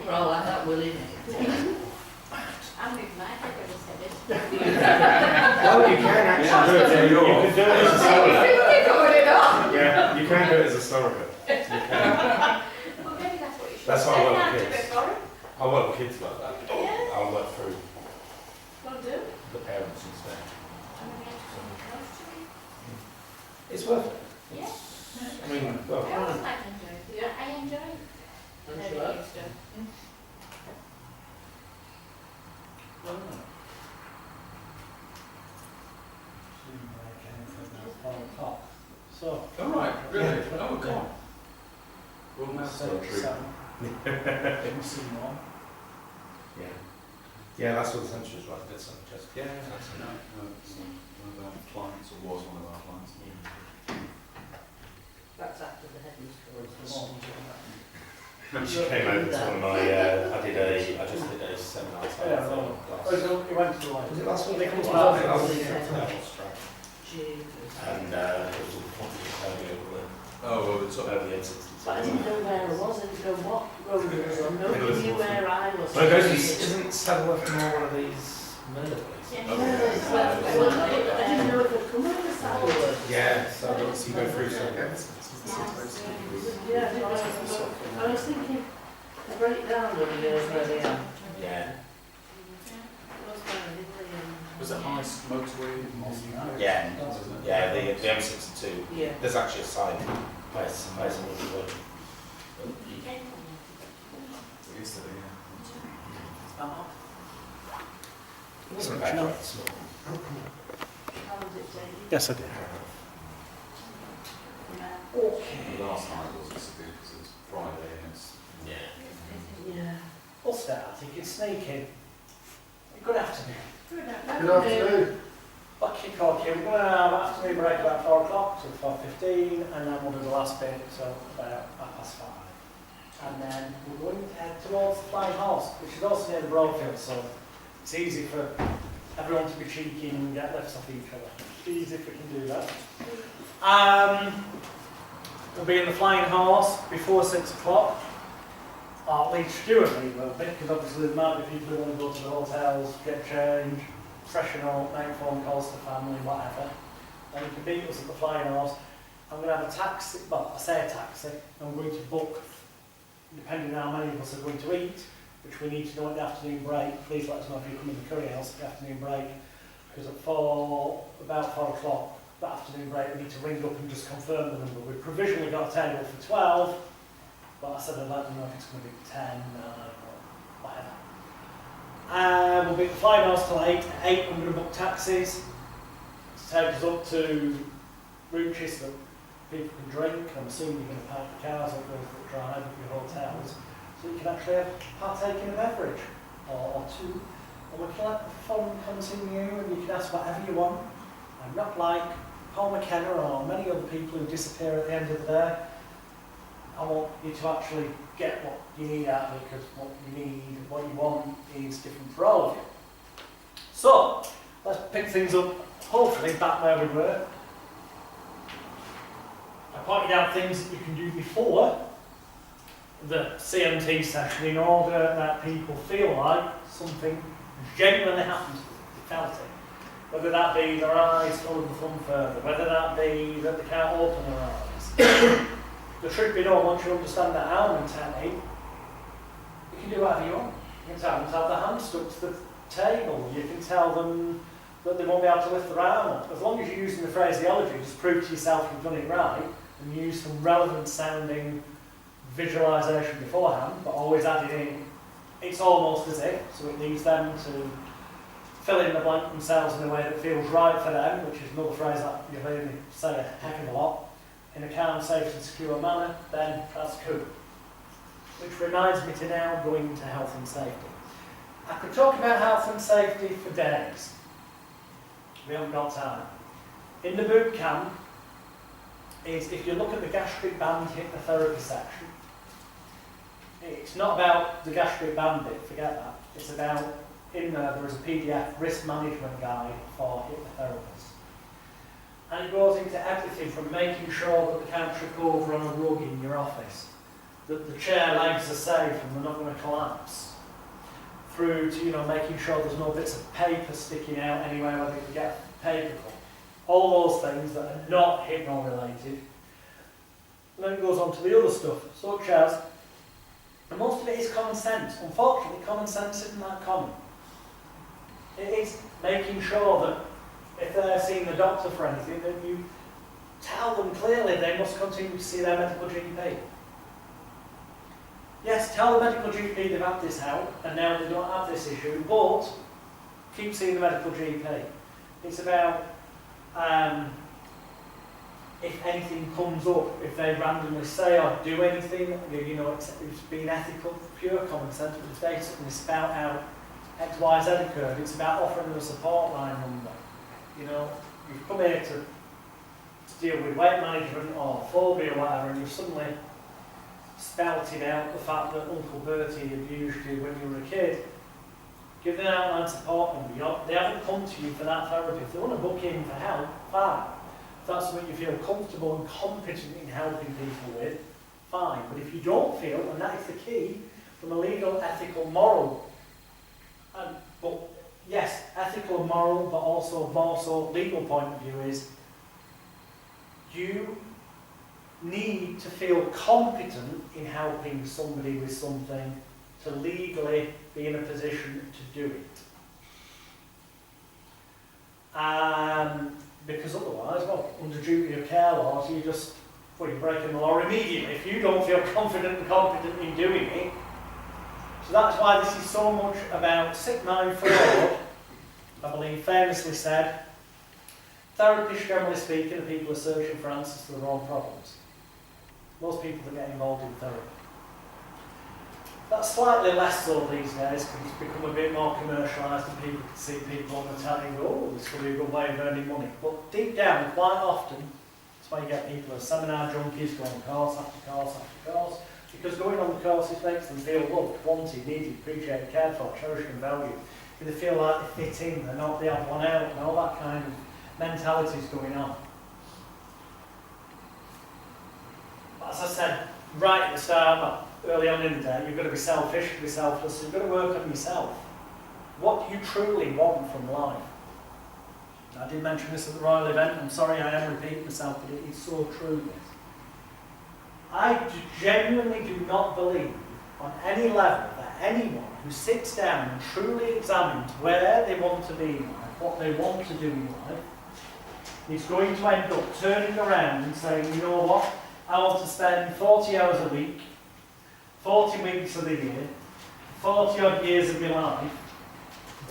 Roll like that, will it? I'm with Mike, I could have said it. Well, you can actually do it. You can do it as a surrogate. Yeah, you can do it as a surrogate. You can. Well, maybe that's what you should That's say. what I work Now, with do it kids. for him. I work with kids like that. Yeah. I'll work through Well, do. the parents instead. I'm going to get something close to me. It's worth it. Yeah. I mean, well, I always like enjoying it. Yeah, I enjoy it. Don't Learning you new like? stuff. So, All right, really? Yeah. Oh, come on. Well, that's so true. yeah. Yeah, that's what the centre is right. That's just Yeah, that's one of our clients, or was one of our clients. That's after the head mistress. She came over to one of my, I just did a seminar. Yeah, well, he went to like, Was it last week? They come to Last that. week. Jesus. And it was all quantity over Oh, well, it's the up. over the M62. But I didn't know where I was, I didn't know what road it was on, nobody knew where I was. Well, it goes, isn't Saddleworth more one of these murder places? Yeah. Oh, Well, I didn't know if it come over Saddleworth. Yeah, so you go through some. Yeah, I was thinking, the breakdown of the girls where they are. Yeah. Was it high motorway? Yeah, yeah, the M62. Yeah. There's actually a sign by someone who's working. Yesterday, yeah. It wasn't bad, right? Small. How was it, Jamie? yes, I did. The last night wasn't so good because it's Friday and it's. Yeah. Yeah. We'll start. You can sneak in. Good afternoon. Good afternoon. I'll kick off here. We're going to have an afternoon break about 4 o'clock to 4:15, and then we'll do the last bit, so about 5:30. And then we're going to head towards the Flying Horse, which is also near the Broadfield, so it's easy for everyone to be cheeky and get lifts off each other. It's easy if we can do that. We'll be in the Flying Horse before 6 o'clock. Or at least Stuart and me will be, because obviously there might be people who want to go to the hotels, get change, freshen up, make phone calls to family, whatever. And you can meet us at the Flying Horse. I'm going to have a taxi, well, I say a taxi, I'm going to book, depending on how many of us are going to eat, which we need to know at the afternoon break. Please let us know if you come in the curry house at the afternoon break, because at about 4 o'clock, that afternoon break, we need to ring up and just confirm the number. We've provisionally got a table for 12, but I said I'd like to know if it's going to be 10 or whatever. We'll be at the Flying Horse till 8. At 8, I'm going to book taxis to take us up to Rooches that people can drink. I'm assuming you're going to park your cars up there for drive at your hotels, so you can actually partake in a beverage or two. And we can let the fun continue, and you can ask whatever you want. I'm not like Paul McKenna or many other people who disappear at the end of the day. I want you to actually get what you need out of it, because what you need, what you want is different for all of you. So, let's pick things up, hopefully back where we were. I pointed out things that you can do before the CMT session in order that people feel like something genuinely happened, they felt it. Whether that be their eyes following the fun further, whether that be that they can't open their eyes. The truth be known, once you understand that arm technique, you can do whatever you want. You can tell them to have their hand stuck to the table. You can tell them that they won't be able to lift their arm up. As long as you're using the phraseology, just prove to yourself you've done it right, and use some relevant sounding visualisation beforehand, but always added in, it's almost as if, so it leaves them to fill in the blank themselves in a way that feels right for them, which is another phrase that you hear me say a heck of a lot. In a calm, safe and secure manner, then that's cool. Which reminds me to now go into health and safety. I could talk about health and safety for days. We haven't got time. In the boot camp, is if you look at the gastric band hypnotherapy section, it's not about the gastric band bit, forget that. It's about, in there is a PDF risk management guide for hypnotherapists. And it goes into everything from making sure that they can't trip over on a rug in your office, that the chair legs are safe and they're not going to collapse, through to, you know, making sure there's no bits of paper sticking out anywhere where they can get a paper cut. All those things that are not hypno related. And then it goes on to the other stuff, such as, and most of it is common sense. Unfortunately, common sense isn't that common. It is making sure that if they're seeing the doctor for anything, that you tell them clearly they must continue to see their medical GP. Yes, tell the medical GP they've had this out and now they don't have this issue, but keep seeing the medical GP. It's about if anything comes up, if they randomly say or do anything, you know, it's being ethical, pure common sense, but if they suddenly spout out X, Y, Z occurred, it's about offering them a support line number. You know, you've come here to deal with weight management or phobia or whatever, and you've suddenly spouted out the fact that Uncle Bertie abused you when you were a kid. Give them an outline support number. They haven't come to you for that therapy. If they want to book in for help, fine. If that's something you feel comfortable and competent in helping people with, fine. But if you don't feel, and that is the key, from a legal, ethical, moral, but yes, ethical and moral, but also more so legal point of view is, you need to feel competent in helping somebody with something to legally be in a position to do it. Because otherwise, well, under duty of care laws, you're breaking the law immediately if you don't feel confident and competent in doing it. So that's why this is so much about sick mind fraud. I believe famously said, therapists, generally speaking, are people who are searching for answers to their own problems. Most people that get involved in therapy. That's slightly less so these days because it's become a bit more commercialised and people can see people on the telly and go, oh, this could be a good way of earning money. But deep down, quite often, that's why you get people who are seminar junkies going course after course after course, because going on the courses makes them feel loved, wanted, needed, appreciated, cared for, cherished and valued. They feel like they fit in, they're not the odd one out, and all that kind of mentality is going on. As I said right at the start, early on in the day, you've got to be selfish, to be selfless, so you've got to work on yourself. What do you truly want from life? I did mention this at the Royal event, I'm sorry I am repeating myself, but it is so true this. I genuinely do not believe on any level that anyone who sits down and truly examines where they want to be in life, what they want to do in life, is going to end up turning around and saying, you know what, I want to spend 40 hours a week, 40 weeks of the year, 40 odd years of my life,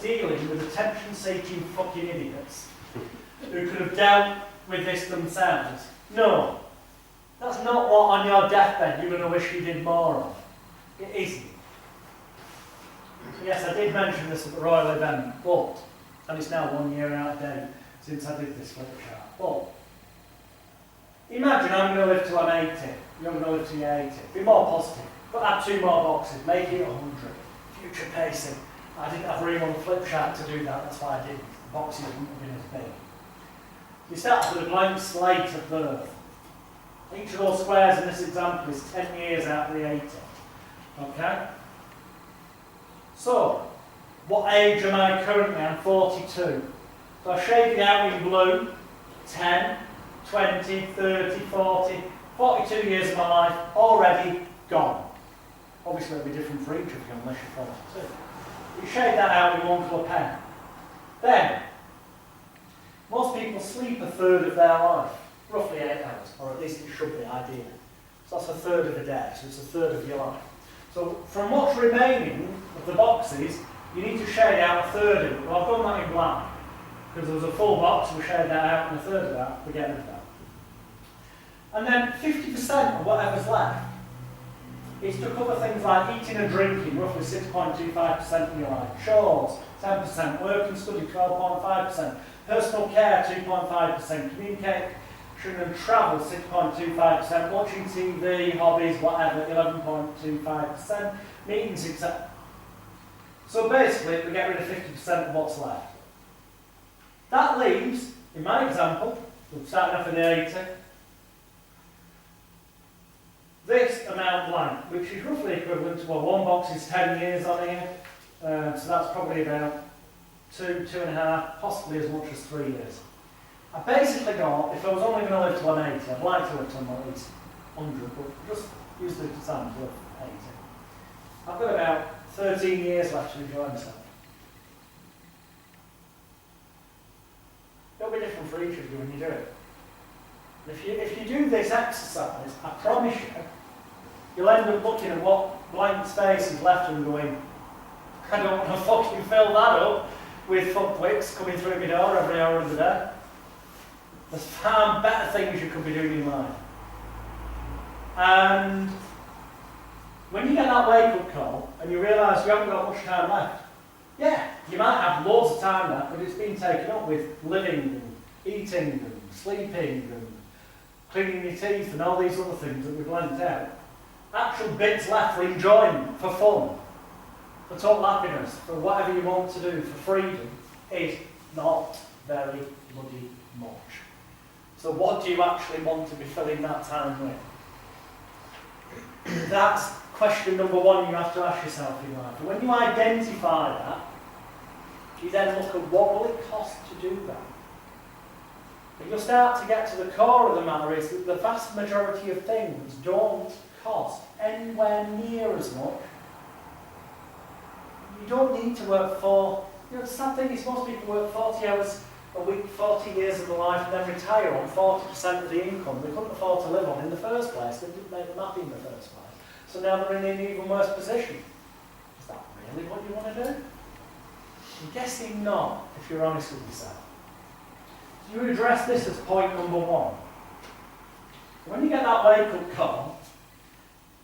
dealing with attention-seeking fucking idiots who could have dealt with this themselves. No, that's not what on your deathbed you're going to wish you did more of. It isn't. Yes, I did mention this at the Royal event, but, and it's now 1 year out of date since I did this flip chart, but imagine I'm going to live till I'm 80, you're going to live till you're 80. Be more positive, but add 2 more boxes, make it 100. Future pacing. I didn't have room on the flip chart to do that, that's why I didn't. The boxes wouldn't have been as big. You start with a blank slate at birth. Each of those squares in this example is 10 years out of the 80. Okay? So, what age am I currently? I'm 42. So I've shaded out in blue 10, 20, 30, 40, 42 years of my life already gone. Obviously it'll be different for each of you unless you're 42. You shade that out with one colour pen. Then, most people sleep a third of their life, roughly 8 hours, or at least it should be ideally. So that's a third of a day, so it's a third of your life. So from what's remaining of the boxes, you need to shade out a third of it. Well, I've done that in black, because there was a full box, so we shade that out, and a third of that, we get rid of that. And then 50% of whatever's left is to cover things like eating and drinking, roughly 6.25% of your life, chores, 10%, work and study, 12.5%, personal care, 2.5%, communication and travel, 6.25%, watching TV, hobbies, whatever, 11.25%, meetings, etc. So basically, we get rid of 50% of what's left. That leaves, in my example, we're starting off in the 80, this amount blank, which is roughly equivalent to, well, one box is 10 years on here, so that's probably about 2.5, possibly as much as 3 years. I basically got, if I was only going to live to 180, I'd like to live to at least 100, but just use the example of 80. I've got about 13 years left to enjoy myself. It'll be different for each of you when you do it. If you do this exercise, I promise you, you'll end up looking at what blank space is left and going, I don't want to fucking fill that up with fuckwits coming through my door every hour of the day. There's far better things you could be doing in life. And when you get that wake-up call and you realise you haven't got much time left, yeah, you might have loads of time left, but it's been taken up with living and eating and sleeping and cleaning your teeth and all these other things that we've lent out. Actual bits left for enjoyment, for fun, for total happiness, for whatever you want to do, for freedom, is not very bloody much. So what do you actually want to be filling that time with? That's question number one you have to ask yourself in life. And when you identify that, you then look at what will it cost to do that. And you'll start to get to the core of the matter is that the vast majority of things don't cost anywhere near as much. You don't need to work the sad thing is most people work 40 hours a week, 40 years of their life and then retire on 40% of the income they couldn't afford to live on in the first place. They didn't make them happy in the first place. So now they're in an even worse position. Is that really what you want to do? I'm guessing not, if you're honest with yourself. So you address this as point number one. When you get that wake-up call,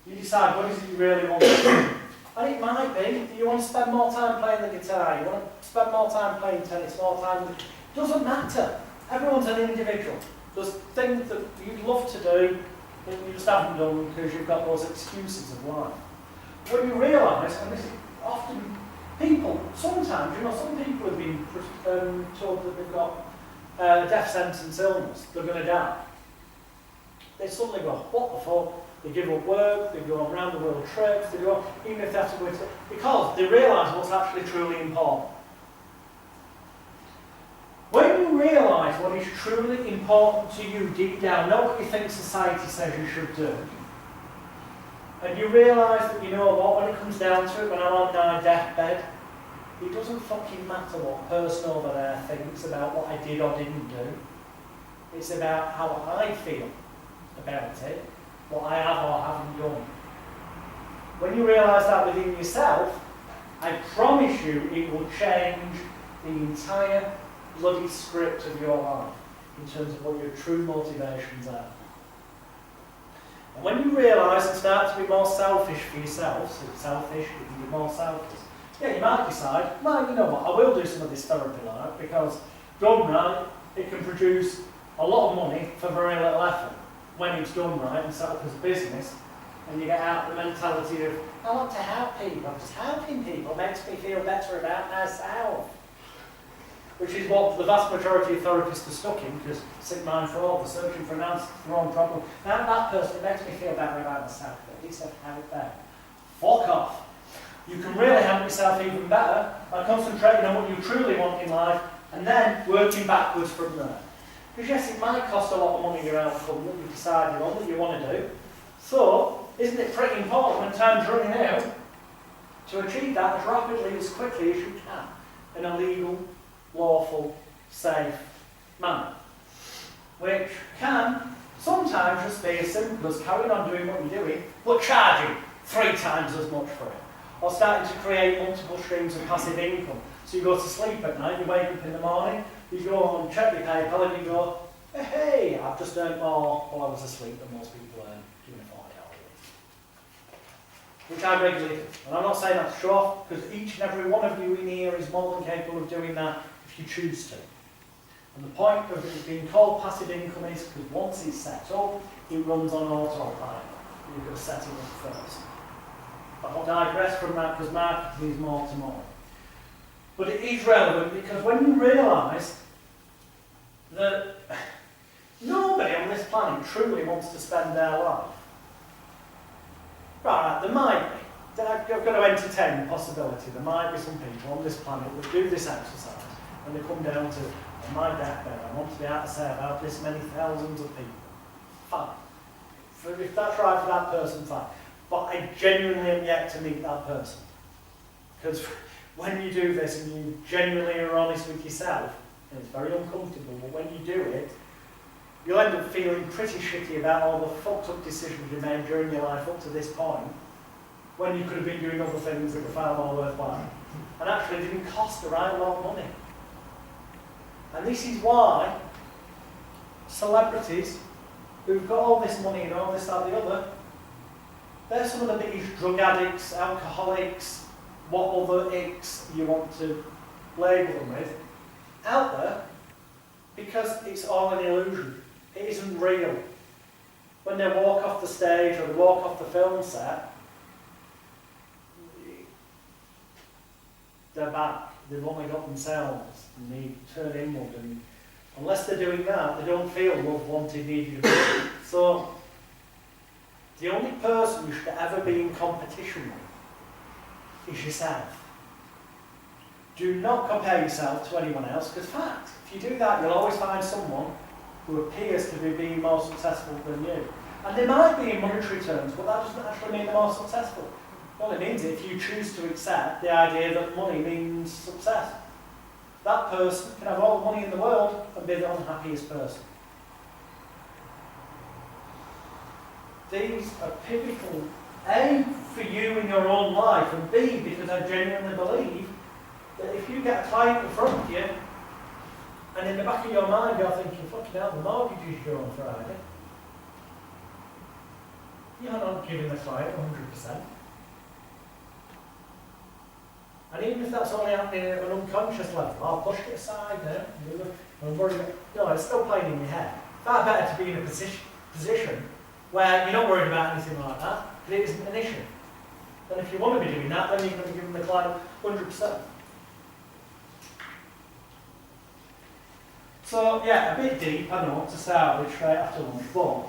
you decide what is it you really want to do. And it might be that you want to spend more time playing the guitar, you want to spend more time playing tennis, more time... It doesn't matter. Everyone's an individual. There's things that you'd love to do that you just haven't done because you've got those excuses of life. When you realise, and this is often people, sometimes, some people have been told that they've got a death sentence illness, they're going to die. They suddenly go, what the fuck? They give up work, they go on round the world trips, they go, even if they have to go into... Because they realise what's actually truly important. When you realise what is truly important to you deep down, not what you think society says you should do, and you realise that, you know what, when it comes down to it, when I'm on my deathbed, it doesn't fucking matter what person over there thinks about what I did or didn't do. It's about how I feel about it, what I have or haven't done. When you realise that within yourself, I promise you it will change the entire bloody script of your life in terms of what your true motivations are. And when you realise and start to be more selfish for yourself, so selfish, you can be more selfish. Yeah, you might decide, well, you know what, I will do some of this therapy like because done right, it can produce a lot of money for very little effort when it's done right and set up as a business, and you get out the mentality of, I want to help people, because helping people makes me feel better about myself. Which is what the vast majority of therapists are stuck in, because sick mind for all, they're searching for an answer to the wrong problem. Now that person, it makes me feel better about myself, but at least I've helped them. Fuck off. You can really help yourself even better by concentrating on what you truly want in life and then working backwards from there. Because yes, it might cost a lot of money your outcome that you decided on that you want to do. So, isn't it pretty important when time's running out to achieve that as rapidly, as quickly as you can in a legal, lawful, safe manner? Which can sometimes just be as simple as carrying on doing what you're doing, but charging 3 times as much for it. Or starting to create multiple streams of passive income. So you go to sleep at night, you wake up in the morning, you go and check your PayPal and you go, hey, I've just earned more while I was asleep than most people earn during a 40-hour week. Which I regularly do. And I'm not saying that to show off, because each and every one of you in here is more than capable of doing that if you choose to. And the point of it being called passive income is because once it's set up, it runs on autopilot. You've got to set it up first. But I'll digress from that because marketing is more tomorrow. But it is relevant because when you realise that nobody on this planet truly wants to spend their life Right, there might be. I've got to entertain the possibility. There might be some people on this planet that do this exercise and they come down to, on my deathbed, I want to be able to say about this many thousands of people. Fine. If that's right for that person, fine. But I genuinely am yet to meet that person. Because when you do this and you genuinely are honest with yourself, and it's very uncomfortable, but when you do it, you'll end up feeling pretty shitty about all the fucked up decisions you made during your life up to this point, when you could have been doing other things that were far more worthwhile. And actually didn't cost a right lot of money. And this is why celebrities who've got all this money and all this, that, and the other, they're some of the biggest drug addicts, alcoholics, what other icks you want to label them with, out there, because it's all an illusion. It isn't real. When they walk off the stage or they walk off the film set, they're back. They've only got themselves, and they turn inward, and unless they're doing that, they don't feel loved, wanted, needed. So, the only person you should ever be in competition with is yourself. Do not compare yourself to anyone else, because fact, if you do that, you'll always find someone who appears to be being more successful than you. And they might be in monetary terms, but that doesn't actually mean they're more successful. All it means is if you choose to accept the idea that money means success. That person can have all the money in the world and be the unhappiest person. These are pivotal, A, for you in your own life, and B, because I genuinely believe that if you get a client in front of you, and in the back of your mind you're thinking, fucking hell, the mortgage is due on Friday, you're not giving the client 100%. And even if that's only happening at an unconscious level, I'll push it aside now. I'm worried. No, it's still playing in your head. Far better to be in a position where you're not worried about anything like that, because it isn't an issue. And if you want to be doing that, then you're going to be giving the client 100%. So, yeah, a bit deep, I know, to start with straight after lunch, but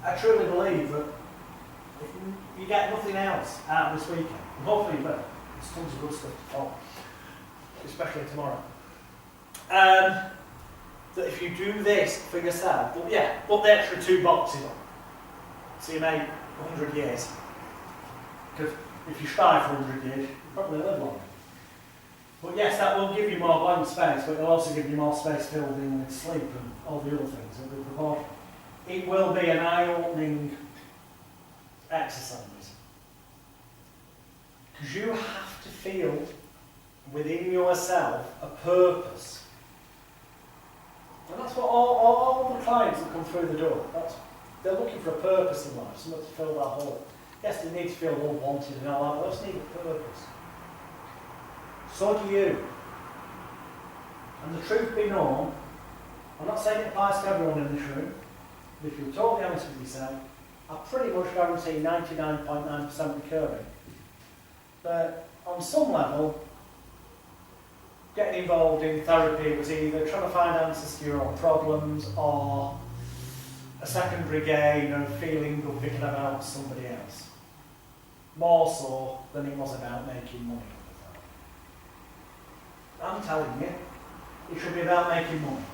I truly believe that if you get nothing else out of this weekend, and hopefully you will, there's tons of good stuff to follow, especially tomorrow. That if you do this for yourself, but yeah, put the extra 2 boxes on, so you make 100 years. Because if you strive for 100 years, you probably live longer. But yes, that will give you more blank space, but it'll also give you more space filled in with sleep and all the other things that we propose. It will be an eye-opening exercise. Because you have to feel within yourself a purpose. And that's what all the clients that come through the door, they're looking for a purpose in life, something to fill that hole. Yes, they need to feel loved, wanted and all that, but they also need a purpose. So do you. And the truth be known, I'm not saying it applies to everyone in this room, but if you're totally honest with yourself, I pretty much guarantee 99.9% recurring. But on some level, getting involved in therapy was either trying to find answers to your own problems or a secondary gain of feeling good thinking about somebody else. More so than it was about making money. I'm telling you, it should be about making money.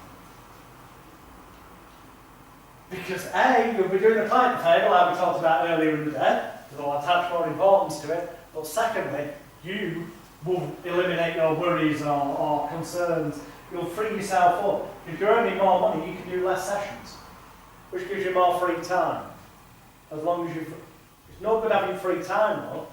Because A, you'll be doing a client a favour, like we talked about earlier in the day, because I'll attach more importance to it. But secondly, you will eliminate your worries or concerns. You'll free yourself up. If you're earning more money, you can do less sessions, which gives you more free time. As long as it's no good having free time though,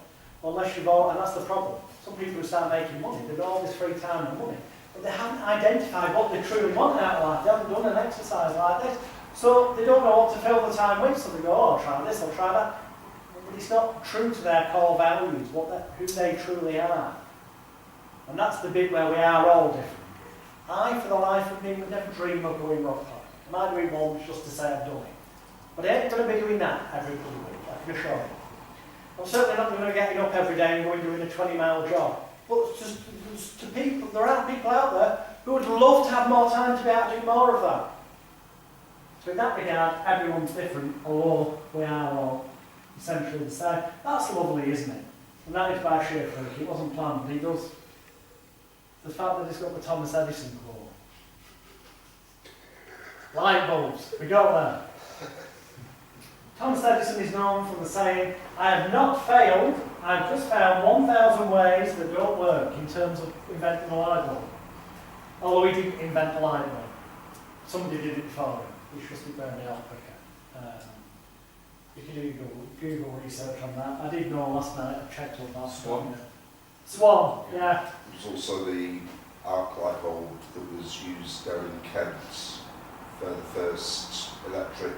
unless you've all, and that's the problem. Some people who start making money, they've got all this free time and money, but they haven't identified what they truly want out of life. They haven't done an exercise like this. So they don't know what to fill the time with, so they go, oh, I'll try this, I'll try that. But it's not true to their core values, who they truly are. And that's the bit where we are all different. I, for the life of me, would never dream of going rock climbing. I might do it once just to say I've done it. But I ain't going to be doing that every week, I can assure you. I'm certainly not going to be getting up every day and going doing a 20-mile jog. But to people, there are people out there who would love to have more time to be able to do more of that. So in that regard, everyone's different, although we are all essentially the same. That's lovely, isn't it? And that is by sheer fluke. It wasn't planned. He does. The fact that it's got the Thomas Edison quote. Light bulbs. We got there. Thomas Edison is known for the saying, "I have not failed. I've just found 1,000 ways that don't work in terms of inventing a light bulb." Although he didn't invent the light bulb. Somebody did it for him. It's just it burned out quicker. You can do Google research on that. I did know last night, I checked all that. Swan? Swan, yeah. There was also the arc light bulb that was used there in Kent for the first electric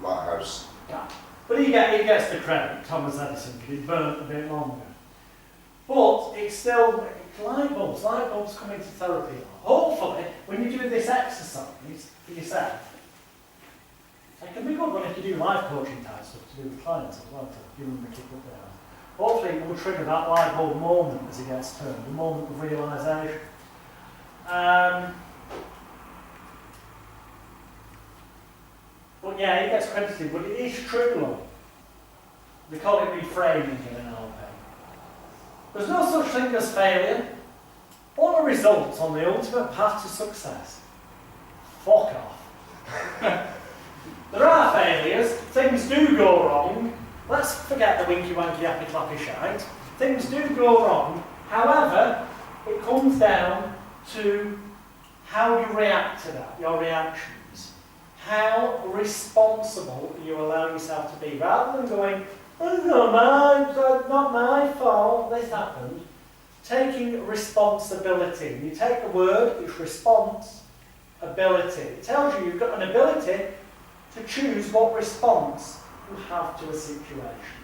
lighthouse. Yeah. But he gets the credit, Thomas Edison, because he burnt a bit longer. But it's still, light bulbs come into therapy. Hopefully, when you do this exercise for yourself, it can be good when if you do life coaching type stuff to do with clients as well, to give them the kick up there. Hopefully it will trigger that light bulb moment as it gets turned, the moment of realisation. But yeah, it gets credited, but it is true though. They call it reframing in NLP. There's no such thing as failure. What are results on the ultimate path to success? Fuck off. There are failures, things do go wrong. Let's forget the winky wanky happy clappy shite. Things do go wrong. However, it comes down to how you react to that, your reactions. How responsible you allow yourself to be. Rather than going, "It's not my fault, this happened." Taking responsibility. You take a word, it's response, ability. It tells you you've got an ability to choose what response you have to a situation.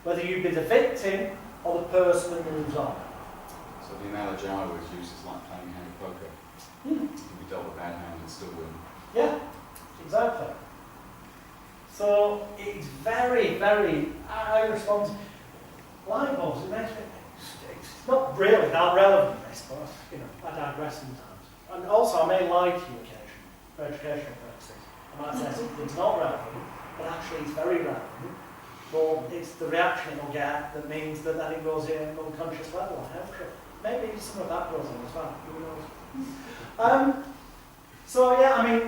Whether you be the victim or the person that moves on. So the analogy I always use is like playing hand poker. You can be dealt a bad hand and still win. Yeah, exactly. So it's very, very, I respond, light bulbs, it makes me, it's not really that relevant this, but you know, I digress sometimes. And also I may lie to you occasionally, for educational purposes. I might say something's not relevant, but actually it's very relevant. But it's the reaction it'll get that means that then it goes in an unconscious level. Maybe some of that goes on as well, who knows. So yeah, I mean,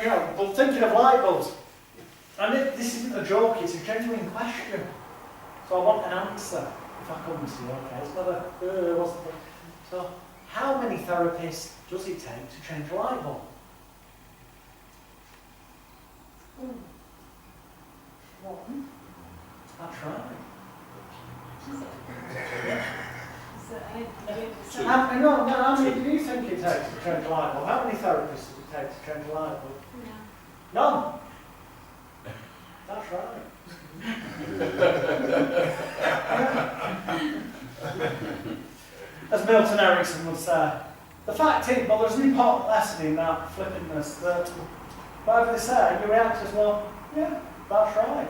you know, but thinking of light bulbs, and this isn't a joke, it's a genuine question. So I want an answer if I come to you, okay? It's not a, what's the thing? So, how many therapists does it take to change a light bulb? One. That's right. How many do you think it takes to change a light bulb? How many therapists does it take to change a light bulb? None. That's right. As Milton Erickson would say, the fact is, but there's an important lesson in that flippantness that whatever they say, you react as well, yeah, that's right.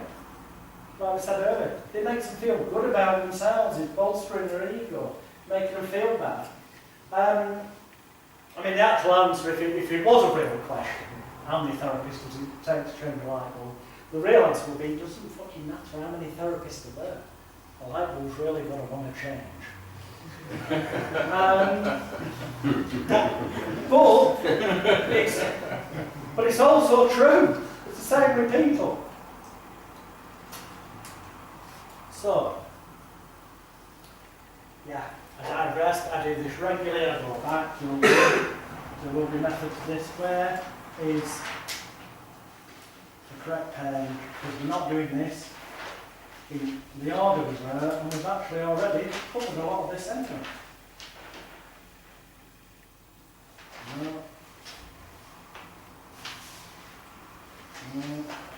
Like we said earlier, it makes them feel good about themselves, it's bolstering their ego, making them feel bad. I mean, the actual answer, if it was a real question, how many therapists does it take to change a light bulb? The real answer would be, it doesn't fucking matter how many therapists are there. A light bulb's really got to want to change. But it's also true. It's the same with people. So, yeah, I digress. I do this regularly. I go back. There will be method to this. Where is the correct page? Because we're not doing this in the order we were, and we've actually already covered a lot of this anyway. No.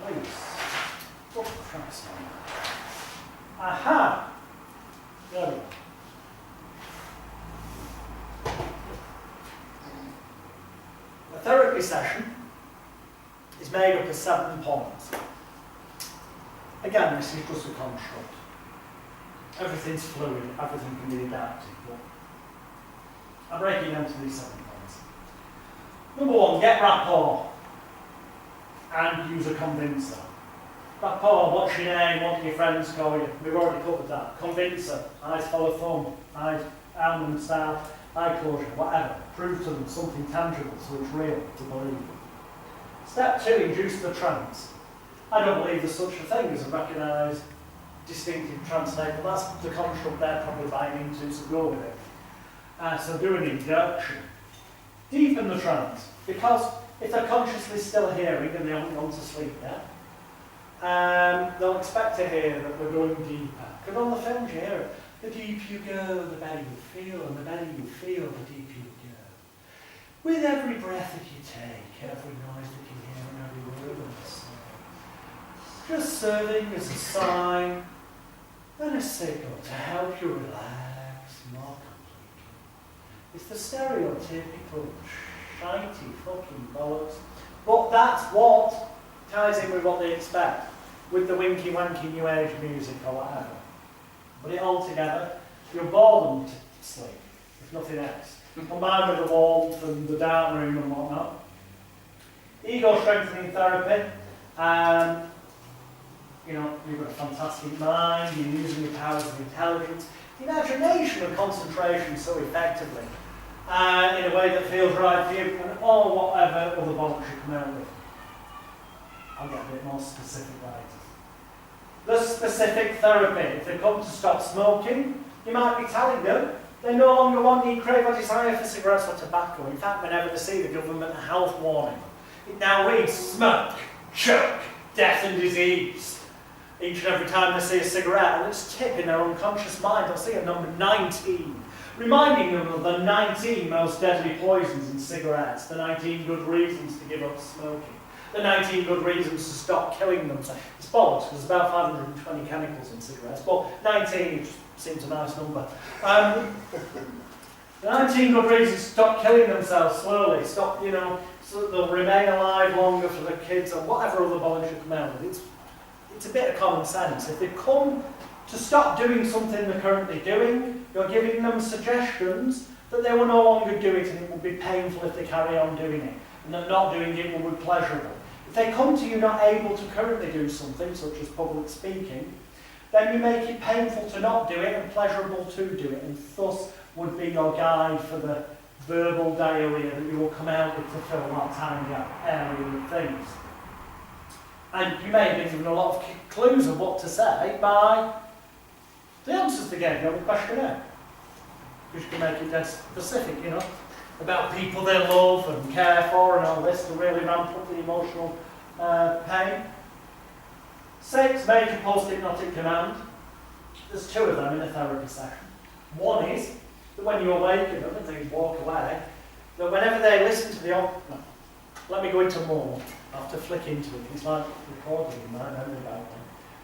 Please. Oh, Christ. Aha! There we go. A therapy session is made up of 7 points. Again, this is just a construct. Everything's fluid, everything can be adapted. But I break it down to these 7 points. Number 1, get rapport. and use a convincer. But Paul, what's your name? What do your friends call you? We've already covered that. Convincer, eyes follow thumb, eyes arm and style, eye closure, whatever. Prove to them something tangible so it's real to believe. Step 2, induce the trance. I don't believe there's such a thing as a recognised distinctive trance state, but that's the construct they're probably buying into, so go with it. So do an induction. Deepen the trance, because if they're consciously still hearing and they haven't gone to sleep yet, they'll expect to hear that we're going deeper. Because on the films you hear it, the deeper you go, the better you feel, and the better you feel, the deeper you go. With every breath that you take, every noise that you hear, and every word that you say, just serving as a sign and a signal to help you relax more completely. It's the stereotypical shitey fucking bollocks, but that's what ties in with what they expect, with the winky wanky new age music or whatever. Put it all together, you'll bore them to sleep, if nothing else. Combined with the warmth and the dark room and whatnot. Ego strengthening therapy. You've got a fantastic mind, you're using your powers of intelligence, imagination and concentration so effectively, in a way that feels right for you, and all whatever other bollocks you come out with. I'll get a bit more specific later. The specific therapy. If they come to stop smoking, you might be telling them they no longer want, need, crave or desire for cigarettes or tobacco. In fact, whenever they see the government health warning, it now reads smoke, choke, death and disease. Each and every time they see a cigarette, and it's tip in their unconscious mind, they'll see a number 19, reminding them of the 19 most deadly poisons in cigarettes, the 19 good reasons to give up smoking. The 19 good reasons to stop killing themselves. It's bollocks, because there's about 520 chemicals in cigarettes, but 19 just seems a nice number. The 19 good reasons to stop killing themselves slowly, stop, so they'll remain alive longer for the kids, or whatever other bollocks you come out with. It's a bit of common sense. If they come to stop doing something they're currently doing, you're giving them suggestions that they will no longer do it, and it will be painful if they carry on doing it, and that not doing it will be pleasurable. If they come to you not able to currently do something, such as public speaking, then you make it painful to not do it and pleasurable to do it, and thus would be your guide for the verbal diarrhea that you will come out with to fill that tiny area with things. And you may have been given a lot of clues of what to say by the answers they gave you on the questionnaire. Because you can make it dead specific, about people they love and care for and all this to really ramp up the emotional pain. 6, major post-hypnotic command. There's 2 of them in a therapy session. One is that when you awaken them and things walk away, that whenever they listen to the let me go into more. I have to flick into it. It's like recording in my memory about them.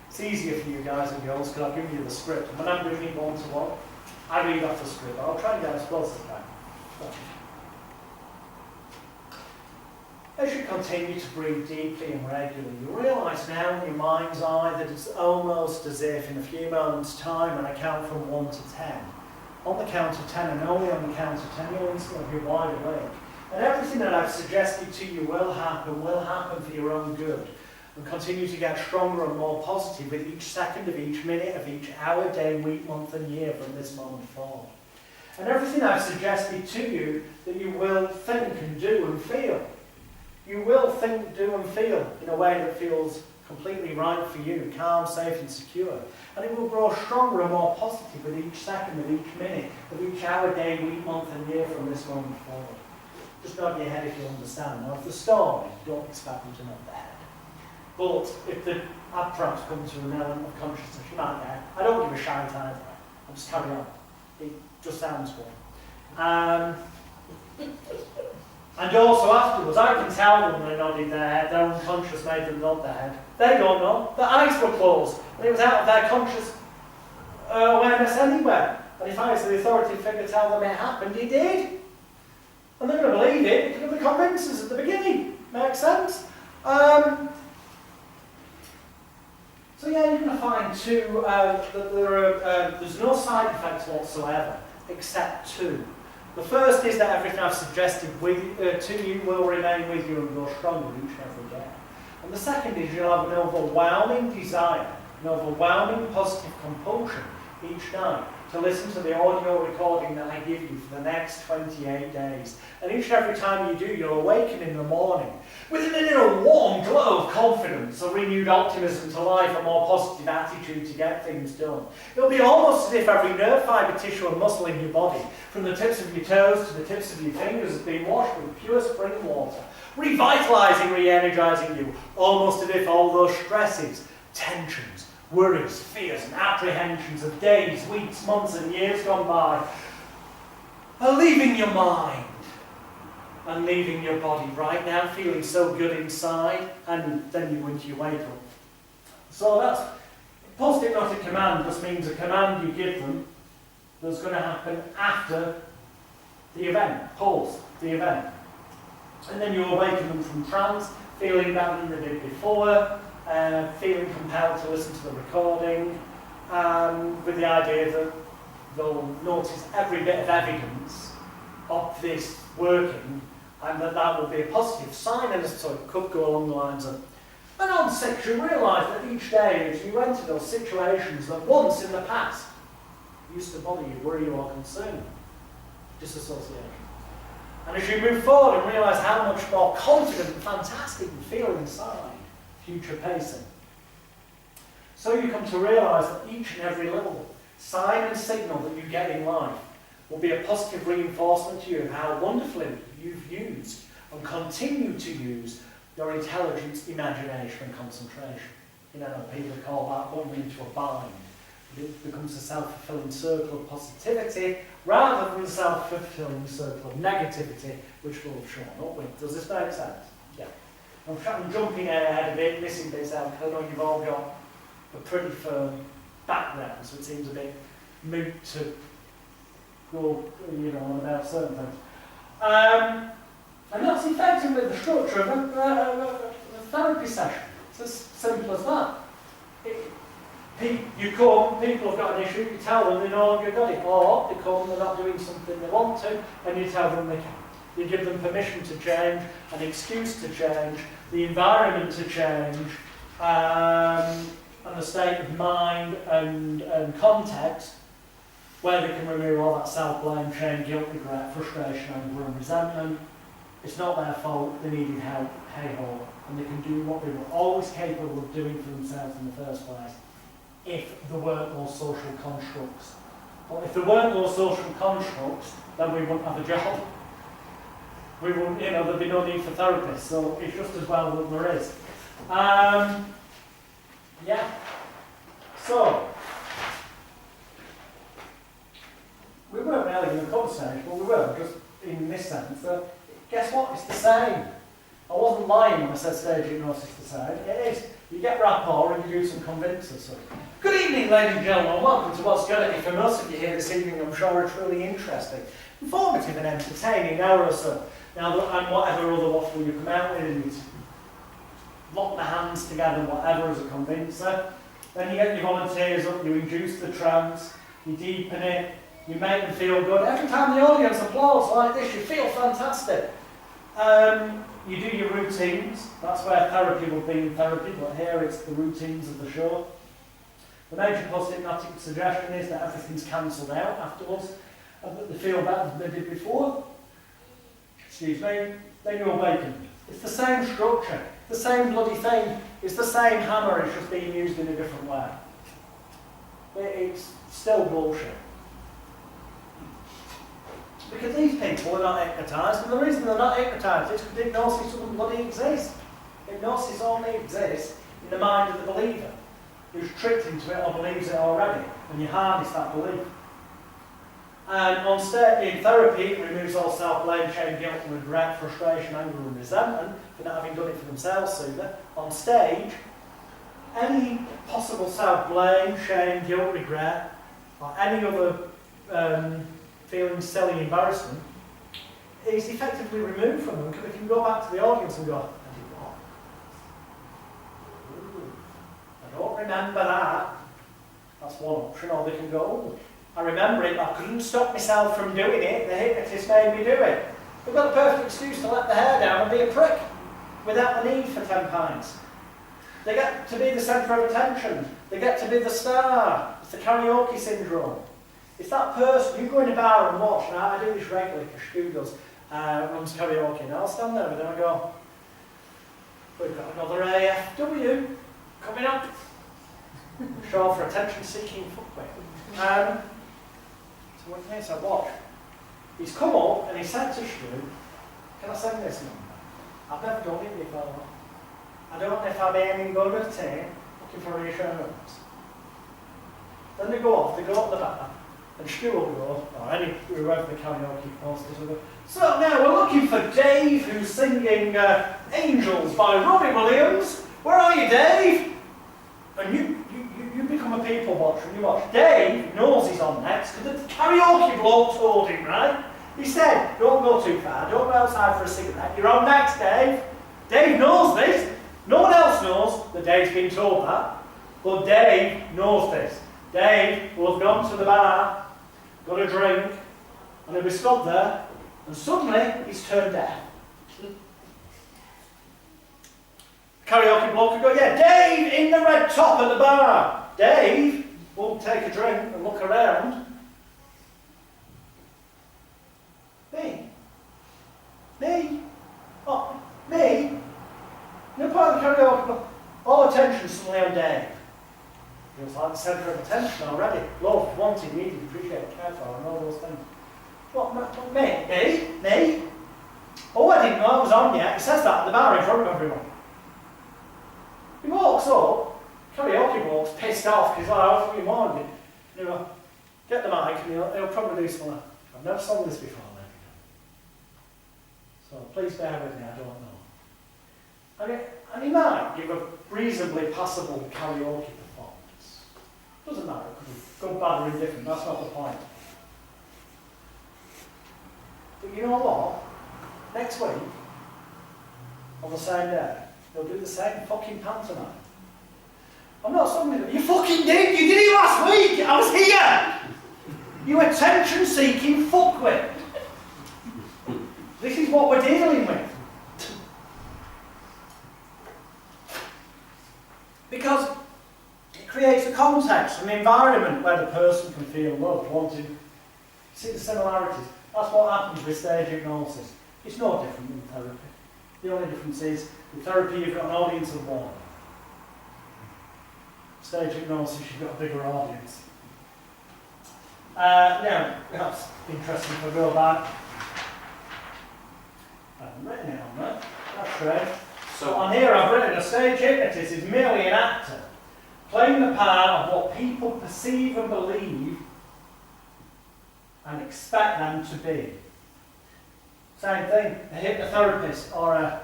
It's easier for you guys and girls because I'll give you the script. When I'm doing it one-to-one, I read off the script. I'll try and get as close as I can. As you continue to breathe deeply and regularly, you realise now in your mind's eye that it's almost as if in a few moments' time, when I count from 1 to 10, on the count of 10 and only on the count of 10, you'll instantly be wide awake. And everything that I've suggested to you will happen for your own good, and continue to get stronger and more positive with each second of each minute of each hour, day, week, month and year from this moment forward. And everything I've suggested to you that you will think and do and feel, you will think, do and feel in a way that feels completely right for you, calm, safe and secure. And it will grow stronger and more positive with each second of each minute, of each hour, day, week, month and year from this moment forward. Just nod your head if you understand. Now, if the story, don't expect them to nod their head. But if the perhaps come to an element of consciousness, you might get. I don't give a shite either. I'll just carry on. It just sounds good. And also afterwards, I can tell them they nodded their head. Their unconscious made them nod their head. They don't know. Their eyes were closed, and it was out of their conscious awareness anyway. And if I, as the authoritative figure, tell them it happened, it did. And they're going to believe it because of the convinces at the beginning. Makes sense? So yeah, you're going to find too that there's no side effects whatsoever, except 2. The first is that everything I've suggested to you will remain with you and grow stronger each and every day. And the second is you'll have an overwhelming desire, an overwhelming positive compulsion each night to listen to the audio recording that I give you for the next 28 days. And each and every time you do, you'll awaken in the morning with an inner warm glow of confidence, a renewed optimism to life, a more positive attitude to get things done. It'll be almost as if every nerve fibre, tissue and muscle in your body, from the tips of your toes to the tips of your fingers, has been washed with pure spring water, revitalising, re-energising you, almost as if all those stresses, tensions, worries, fears and apprehensions of days, weeks, months and years gone by are leaving your mind and leaving your body right now, feeling so good inside, and then you into your wake up. So that's post-hypnotic command just means a command you give them that's going to happen after the event, post the event. And then you awaken them from trance, feeling better than they did before, feeling compelled to listen to the recording, with the idea that they'll notice every bit of evidence of this working, and that will be a positive sign, and so it could go along the lines of, and on 6 you realise that each day as you enter those situations that once in the past used to bother you, worry you or concern you, disassociation. And as you move forward and realise how much more confident and fantastic you feel inside, future pacing. So you come to realise that each and every little sign and signal that you get in life will be a positive reinforcement to you of how wonderfully you've used and continue to use your intelligence, imagination and concentration. You know, people call that going into a bind. It becomes a self-fulfilling circle of positivity rather than a self-fulfilling circle of negativity, which we'll have shown up with. Does this make sense? Yeah. I'm jumping ahead a bit, missing bits out, because I know you've all got a pretty firm background, so it seems a bit moot to go, on about certain things. And that's effectively the structure of a therapy session. It's as simple as that. You come, people have got an issue, you tell them they no longer got it, or they come, they're not doing something they want to, and you tell them they can. You give them permission to change, an excuse to change, the environment to change, and a state of mind and context where they can remove all that self-blame, shame, guilt, regret, frustration, anger and resentment. It's not their fault, they needed help, hey-ho, and they can do what they were always capable of doing for themselves in the first place, if there weren't those social constructs. But if there weren't those social constructs, then we wouldn't have a job. We wouldn't, there'd be no need for therapists, so it's just as well that there is. Yeah. So, we weren't really going to cover stage, but we were, just in this sense, that, guess what, it's the same. I wasn't lying when I said stage hypnosis is the same. It is. You get rapport and you do some convincing. So. Good evening, ladies and gentlemen. Welcome to what's going to be, for most of you here this evening, I'm sure it's really interesting, informative and entertaining hour or so. Now, and whatever other waffle you come out with, and you lock the hands together, whatever, as a convincer. Then you get your volunteers up, you induce the trance, you deepen it, you make them feel good. Every time the audience applauds like this, you feel fantastic. You do your routines. That's where therapy will be in therapy, but here it's the routines of the show. The major post-hypnotic suggestion is that everything's cancelled out afterwards, and that they feel better than they did before. Excuse me. Then you're awakened. It's the same structure, the same bloody thing. It's the same hammer, it's just being used in a different way. It's still bullshit. Because these people are not hypnotised, and the reason they're not hypnotised is because hypnosis doesn't bloody exist. Hypnosis only exists in the mind of the believer, who's tricked into it or believes it already, and you harness that belief. And on stage, in therapy, it removes all self-blame, shame, guilt, regret, frustration, anger and resentment for not having done it for themselves sooner. On stage, any possible self-blame, shame, guilt, regret, or any other feeling silly embarrassment is effectively removed from them, because they can go back to the audience and go, I did what? Ooh, I don't remember that. That's one option. Or they can go, oh, I remember it, but I couldn't stop myself from doing it. The hypnotist made me do it. They've got a perfect excuse to let the hair down and be a prick without the need for 10 pints. They get to be the centre of attention. They get to be the star. It's the karaoke syndrome. It's that person, you go in a bar and watch, and I do this regularly, because Stu does, runs karaoke, and I'll stand there with them and go, we've got another AFW coming up. Short for attention-seeking fuckwit. So what can I say? Watch. He's come up and he said to Stu, can I send this number? I've never done it before. I don't know if I'm aiming good at it, looking for reassurance. Then they go off, they go up the bar, and Stu will go, or any whoever the karaoke posters will go, so now we're looking for Dave, who's singing Angels by Robbie Williams. Where are you, Dave? And you become a people watcher and you watch. Dave knows he's on next, because the karaoke bloke told him, right? He said, don't go too far, don't go outside for a cigarette, you're on next, Dave. Dave knows this. No one else knows that Dave's been told that, but Dave knows this. Dave will have gone to the bar, got a drink, and he'll be stood there, and suddenly he's turned deaf. Karaoke bloke could go, yeah, Dave in the red top at the bar. Dave won't take a drink and look around. Me? Oh, me? No part of the karaoke bloke. All attention suddenly on Dave. Feels like the centre of attention already. Loved, wanted, needed, appreciated, cared for, and all those things. What, me? Me? Oh, I didn't know I was on yet. He says that at the bar in front of everyone. He walks up, karaoke bloke's pissed off because he's like, oh, you wanted. You know, get the mic and he'll probably do something like, I've never sung this before, then. So please bear with me, I don't know. And he might give a reasonably passable karaoke performance. Doesn't matter, it could be good, bad, or indifferent, that's not the point. But you know what? Next week, on the same day, they'll do the same fucking pantomime. I'm not somebody. You fucking did! You did it last week! I was here! You attention-seeking fuckwit! This is what we're dealing with. Because it creates a context, an environment where the person can feel loved, wanted. See the similarities? That's what happens with stage hypnosis. It's no different than therapy. The only difference is, with therapy you've got an audience of one. Stage hypnosis, you've got a bigger audience. Now, that's interesting if I go back. I've written it on there. That's right. So on here I've written, a stage hypnotist is merely an actor, playing the part of what people perceive and believe and expect them to be. Same thing, a hypnotherapist or a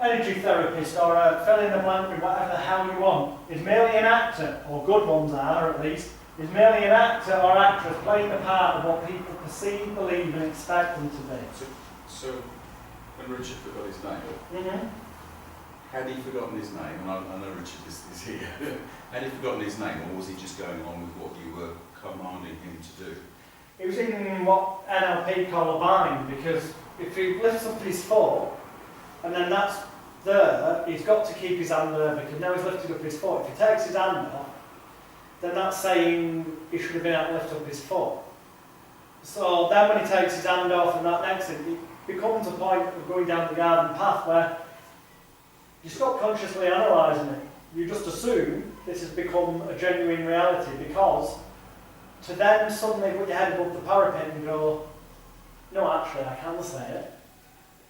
energy therapist or a fill in the blank with whatever the hell you want is merely an actor, or good ones are at least, is merely an actor or actress playing the part of what people perceive, believe and expect them to be. So when Richard forgot his name, had he forgotten his name, and I know Richard is here, had he forgotten his name, or was he just going on with what you were commanding him to do? He was in what NLP call a bind, because if he lifts up his foot, and then that's there, he's got to keep his hand there, because now he's lifted up his foot. If he takes his hand off, then that's saying he should have been able to lift up his foot. So then when he takes his hand off and that next thing, it becomes a point of going down the garden path where you stop consciously analysing it. You just assume this has become a genuine reality, because to then suddenly put your head above the parapet and go, no, actually, I can say it.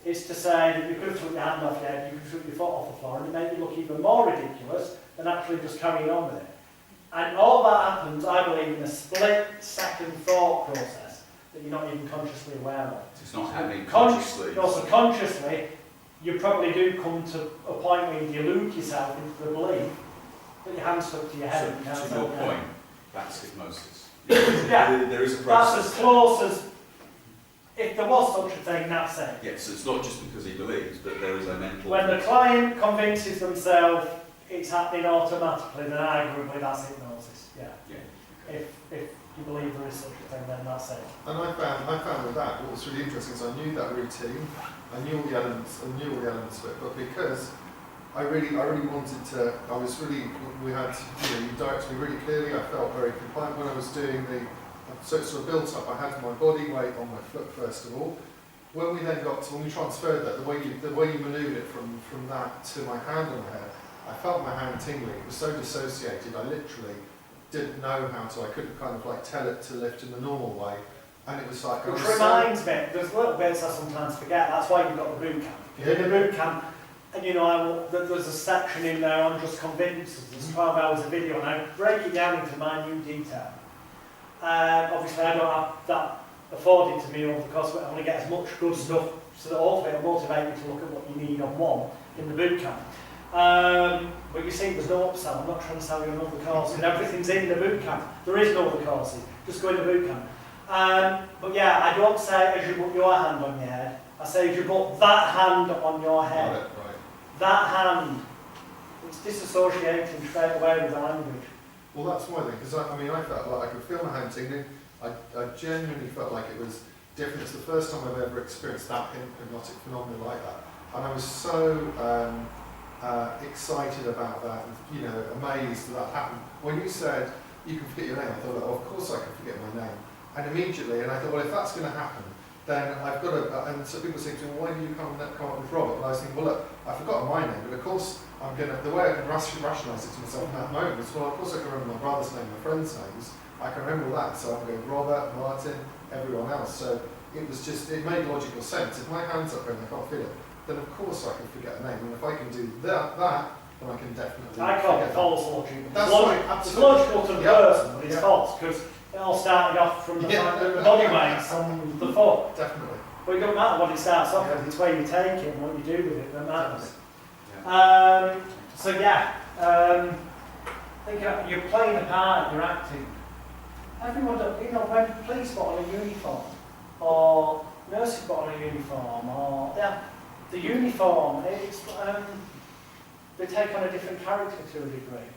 It's to say that you could have took your hand off your head, you could have took your foot off the floor, and it made you look even more ridiculous than actually just carrying on with it. And all that happens, I believe, in a split-second thought process that you're not even consciously aware of. It's not happening consciously. Also, consciously, you probably do come to a point where you delude yourself into the belief that your hand's stuck to your head. So, to your point, that's hypnosis. Yeah, there is a process. That's as close as, if there was such a thing, that's it. Yes, so it's not just because he believes, but there is a mental... When the client convinces themselves it's happening automatically, then arguably that's hypnosis. Yeah. Yeah. If you believe there is such a thing, then that's it. And I found with that, what was really interesting is I knew that routine, I knew all the elements of it, but because I really wanted to, we had, you directed me really clearly, I felt very compliant when I was doing so it sort of built up, I had my body weight on my foot first of all. When we transferred that, the way you manoeuvred it from that to my hand on my head, I felt my hand tingling. It was so dissociated, I literally didn't know how to, I couldn't kind of like tell it to lift in the normal way. And it was like, which reminds me, there's little bits I sometimes forget, that's why you've got the boot camp. Yeah. In the boot camp, and there's a section in there, I'm just convinced, there's 12 hours of video, and I break it down into minute detail. Obviously I don't have that afforded to me over the course, but I want to get as much good stuff, so that hopefully it'll motivate you to look at what you need on one in the boot camp. But you see, there's no upsell, I'm not trying to sell you another course, and everything's in the boot camp. There is no other courses, just go in the boot camp. But yeah, I don't say as you put your hand on your head, I say as you put that hand on your head. Right. That hand, it's disassociating straight away with the language. Well, that's my thing, because I felt like I could feel my hand tingling. I genuinely felt like it was different. It's the first time I've ever experienced that hypnotic phenomenon like that. And I was so excited about that, and, amazed that happened. When you said you can forget your name, I thought, oh, of course I can forget my name. And immediately, and I thought, well, if that's going to happen, then I've got to, and so people say to me, why do you come up with Robert? And I was thinking, well, look, I've forgotten my name, but of course, the way I can rationalise it to myself in that moment is, well, of course I can remember my brother's name, my friend's names, I can remember all that, so I'm going Robert, Martin, everyone else. So it was just, it made logical sense. If my hand's up and I can't feel it, then of course I can forget a name, and if I can do that, then I can definitely I call it forget false logic. That's It's right, absolutely. logical to the Yeah. person, but it's Yeah. false, because it all started off from the body weights on the foot. Definitely. But it doesn't matter what it starts off with, it's where you take it and what you do with it that matters. Yeah. I think you're playing a part, you're acting. Everyone, when police put on a uniform, or nurses put on a uniform, or the uniform, they take on a different character to a degree.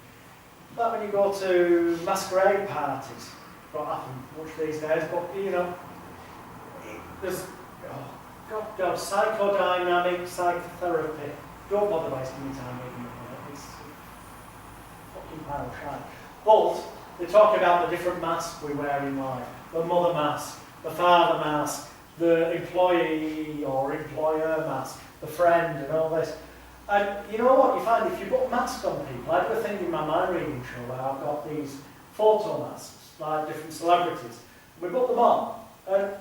Like when you go to masquerade parties, don't happen much these days, but there's God, psychodynamic psychotherapy. Don't bother wasting your time reading it. It's a fucking pile of shite. But they talk about the different masks we wear in life. The mother mask, the father mask, the employee or employer mask, the friend and all this. And you know what you find, if you put masks on people, I do a thing in my mind reading show where I've got these photo masks, like different celebrities. We put them on, and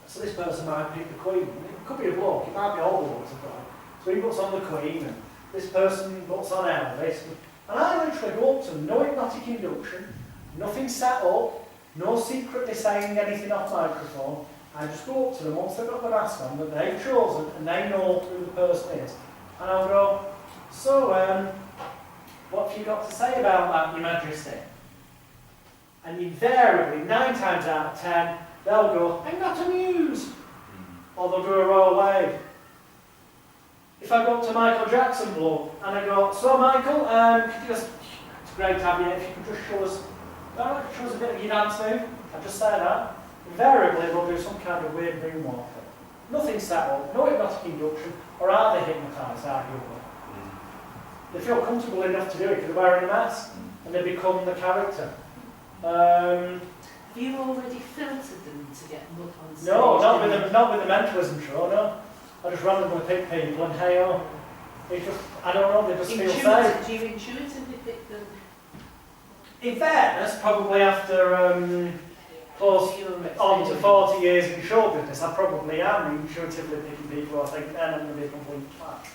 so this person might pick the Queen. It could be a bloke, it might be all the blokes I've got. So he puts on the Queen, and this person puts on Elvis. And I literally go up to them, no hypnotic induction, nothing set up, no secretly saying anything off microphone. I just go up to them once they've got the mask on that they've chosen and they know who the person is. And I'll go, so, what have you got to say about that, Your Majesty? And invariably, 9 times out of 10, they'll go, I'm not amused. Or they'll do a royal wave. If I go up to Michael Jackson bloke and I go, so Michael, could you just, it's great to have you, if you could just show us a bit of your dance move, I just say that. Invariably they'll do some kind of weird moonwalk. Nothing set up, no hypnotic induction, or are they hypnotised, arguably? They feel comfortable enough to do it because they're wearing a mask and they become the character. Have you already filtered them to get them up on stage? No, not with the mentalism show, no. I just randomly pick people and hey oh. It's just, I don't know, they just feel safe. Do you intuitively pick them? In fairness, probably after close on to 40 years in show business, I probably am intuitively picking people who I think they're not going to be a complete twat.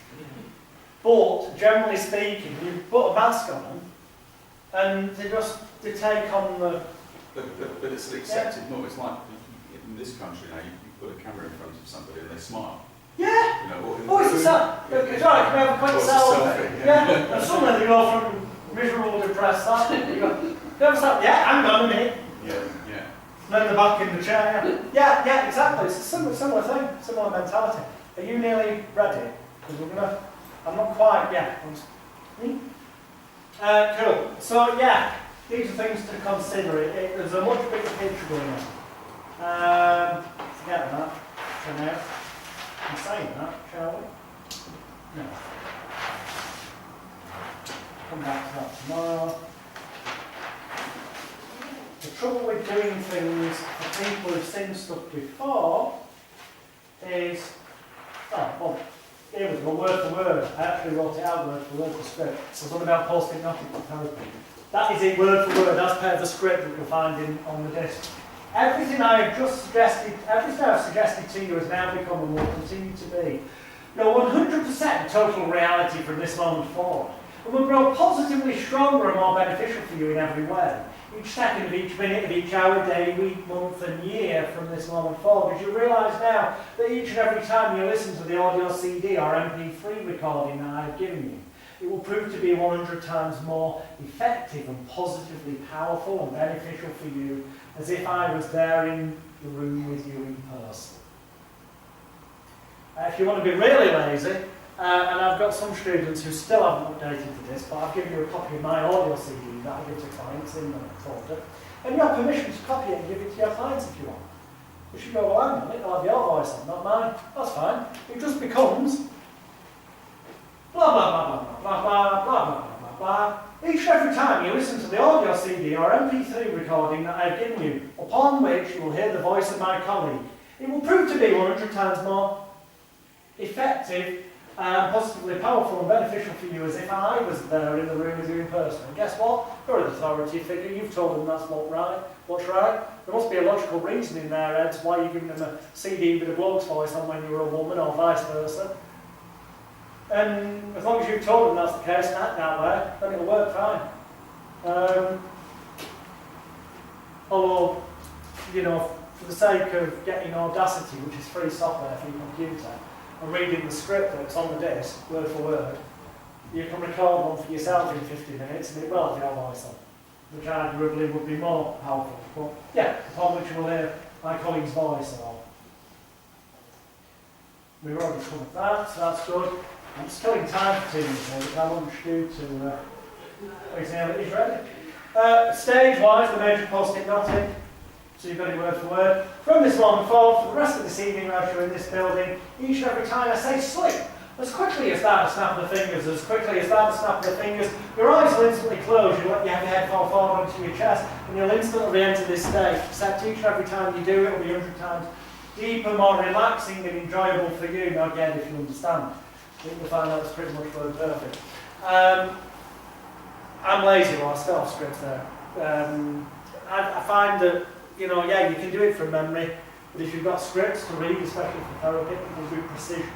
But generally speaking, you put a mask on them and they take on the... But it's accepted, no, it's like in this country now, you put a camera in front of somebody and they smile. Yeah! You know, Oh, it's a selfie. It's right, can we have a quick selfie? Yeah. And suddenly they go from miserable, depressed, that you go, yeah, hang on a minute. Yeah. And then they're back in the chair. Yeah, exactly. It's a similar thing, similar mentality. Are you nearly ready? Because I'm not quite yet. Cool. So yeah, these are things to consider. There's a much bigger picture going on. Forget that for now. I'm saying that, shall we? No. Come back to that tomorrow. The trouble with doing things for people who've seen stuff before is, oh, well, here we go, word for word. I actually wrote it out word for word, the script. So it's all about post-hypnotic therapy. That is it word for word, as per the script that you'll find on the disc. Everything I've just suggested, everything I've suggested to you has now become and will continue to be, 100% total reality from this moment forward. And will grow positively stronger and more beneficial for you in every way. Each second of each minute of each hour, day, week, month and year from this moment forward. Because you realise now that each and every time you listen to the audio CD or MP3 recording that I've given you, it will prove to be 100 times more effective and positively powerful and beneficial for you as if I was there in the room with you in person. If you want to be really lazy, and I've got some students who still haven't updated to this, but I've given you a copy of my audio CD that I give to clients in the folder, and you have permission to copy it and give it to your clients if you want. If you go, well, hang on, it'll have your voice on, not mine. That's fine. It just becomes blah, blah, blah, blah, blah, blah, blah, blah, blah, blah. Each and every time you listen to the audio CD or MP3 recording that I've given you, upon which you will hear the voice of my colleague, it will prove to be 100 times more effective and positively powerful and beneficial for you as if I was there in the room with you in person. And guess what? You're an authority figure. You've told them that's what's right. There must be a logical reason in their heads why you're giving them a CD with a bloke's voice on when you were a woman or vice versa. And as long as you've told them that's the case and act that way, then it'll work fine. Although, for the sake of getting Audacity, which is free software for your computer, and reading the script that's on the disc, word for word, you can record one for yourself in 50 minutes and it will have your voice on, which arguably would be more helpful. But yeah, upon which you will hear my colleague's voice or we've already covered that, so that's good. I'm just killing time for 2 minutes here, which I want you to examine it is ready. Stage-wise, the major post-hypnotic, so you've got it word for word. From this moment forward, for the rest of this evening, as you're in this building, each and every time I say sleep, as quickly as that, snap of the fingers, as quickly as that, snap of the fingers, your eyes will instantly close, you'll let your head fall forward onto your chest, and you'll instantly re-enter this state. Except each and every time you do it, it'll be 100 times deeper, more relaxing and enjoyable for you. Now again, if you understand, I think you'll find out it's pretty much word perfect. I'm lazy, well I still have scripts there. I find that, you can do it from memory, but if you've got scripts to read, especially for therapy, it will be precision.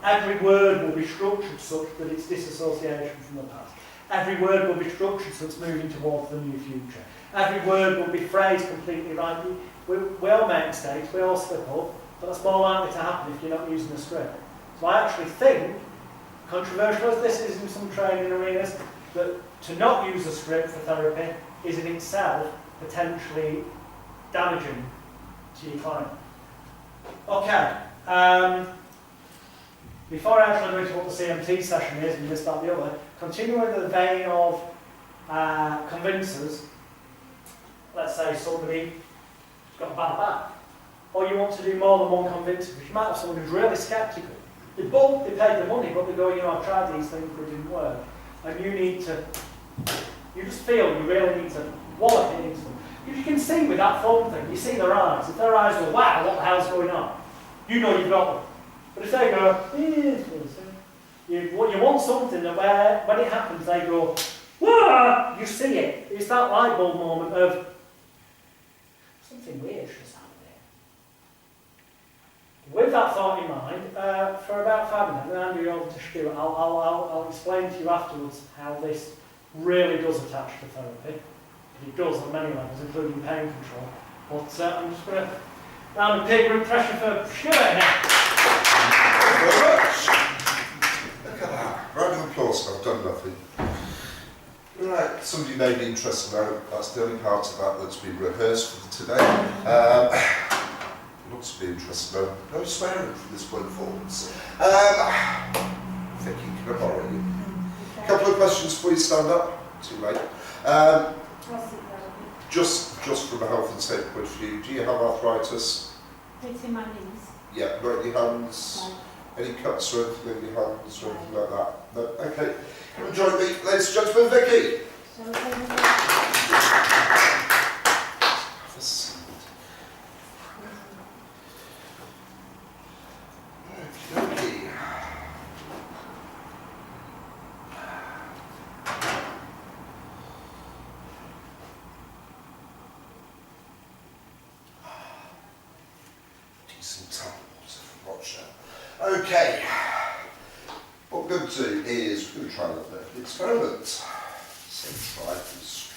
Every word will be structured such that it's disassociation from the past. Every word will be structured so it's moving towards the new future. Every word will be phrased completely right. We all make mistakes, we all slip up, but that's more likely to happen if you're not using a script. So I actually think, controversial as this is in some training arenas, that to not use a script for therapy is in itself potentially damaging to your client. Okay, before I actually go into what the CMT session is and this, that, the other, continuing the vein of convincers, let's say somebody's got a bad back, or you want to do more than one convincer, because you might have someone who's really sceptical. They paid the money, but they go, I've tried these things, but it didn't work. And you just feel you really need to wallop it into them. You can see with that phone thing, you see their eyes. If their eyes go, wow, what the hell's going on? You know you've got them. But if they go, you want something that where, when it happens, they go, whoa, you see it. It's that light bulb moment of something weird just happened here. With that thought in mind, for about 5 minutes, and I'll hand you over to Stuart, I'll explain to you afterwards how this really does attach to therapy. It does on many levels, including pain control. But I'm just going to round of pig pressure for Stuart now. Thank you very much. Look at that. Round of applause, I've done nothing. Right, somebody may be interested now, that's the only part of that that's been rehearsed for today. Lots to be interested no swearing from this point forwards. Vicky, can I borrow you? A couple of questions before you stand up. Too late. Just from a health and safety point of view, do you have arthritis? It's in my knees. Yeah, right in your hands. Any cuts or anything in your hands or anything like that? No? Okay. Come and join me, ladies and gentlemen, Vicky. Shall we go with that? Have a seat. Okay. Decent towels from Rochester. Okay. What we're going to do is we're going to try a little bit of an experiment. So try to use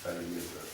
failure, but